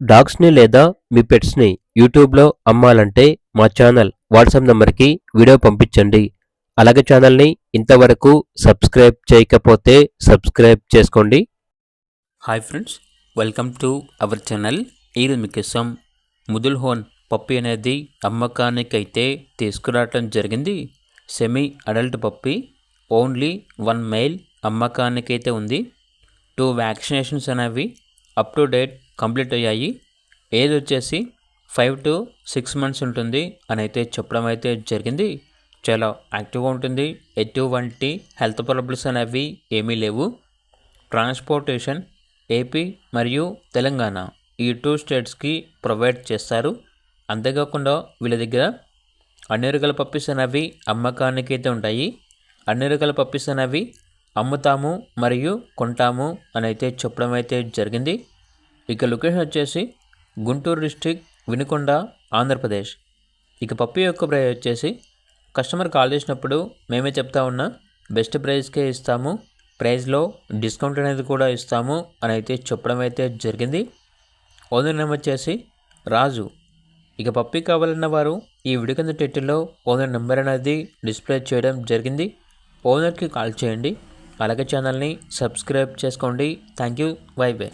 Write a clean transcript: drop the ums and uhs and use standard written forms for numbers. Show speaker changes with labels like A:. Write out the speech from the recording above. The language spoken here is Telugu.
A: డాగ్స్‌ని లేదా మీ పెట్స్‌ని యూట్యూబ్‌లో అమ్మాలంటే మా ఛానల్ వాట్సాప్ నంబర్‌కి వీడియో పంపించండి. అలాగే ఛానల్‌ని ఇంతవరకు సబ్స్క్రైబ్ చేయకపోతే సబ్స్క్రైబ్ చేసుకోండి.
B: Hi friends, welcome to our channel. ఈరోజు మీకోసం ముదుల్ హోన్ పప్పి అనేది అమ్మకానికైతే తీసుకురావటం జరిగింది. సెమీ అడల్ట్ పప్పి, ఓన్లీ 1 మేల్ అమ్మకానికైతే ఉంది. 2 వ్యాక్సినేషన్స్ అనేవి అప్ టు డేట్ కంప్లీట్ అయ్యాయి. ఏజ్ వచ్చేసి 5 to 6 months ఉంటుంది అని అయితే చెప్పడం అయితే జరిగింది. చాలా యాక్టివ్గా ఉంటుంది. ఎటువంటి హెల్త్ ప్రాబ్లమ్స్ అనేవి ఏమీ లేవు. ట్రాన్స్పోర్టేషన్ ఏపీ మరియు తెలంగాణ ఈ 2 స్టేట్స్కి ప్రొవైడ్ చేస్తారు. అంతేకాకుండా వీళ్ళ దగ్గర అన్ని రకాల పప్పీస్ అనేవి అమ్మకానికి అయితే ఉంటాయి. అన్ని రకాల పప్పీస్ అనేవి అమ్ముతాము మరియు కొంటాము అని అయితే చెప్పడం అయితే జరిగింది. ఇక లొకేషన్ వచ్చేసి గుంటూరు డిస్ట్రిక్ట్, వినుకొండ, ఆంధ్రప్రదేశ్. ఇక పప్పీ యొక్క ప్రైస్ వచ్చేసి కస్టమర్ కాల్ చేసినప్పుడు మేమే చెప్తా ఉన్నా బెస్ట్ ప్రైస్కే ఇస్తాము, ప్రైస్లో డిస్కౌంట్ అనేది కూడా ఇస్తాము అని అయితే చెప్పడం అయితే జరిగింది. ఓనర్ నేమ్ వచ్చేసి రాజు. ఇక పప్పీ కావాలన్న వారు ఈ వీడియో కింద టైటిల్లో ఓనర్ నెంబర్ అనేది డిస్ప్లే చేయడం జరిగింది. ఓనర్కి కాల్ చేయండి. అలాగే ఛానల్ని సబ్స్క్రైబ్ చేసుకోండి. Thank you. By by.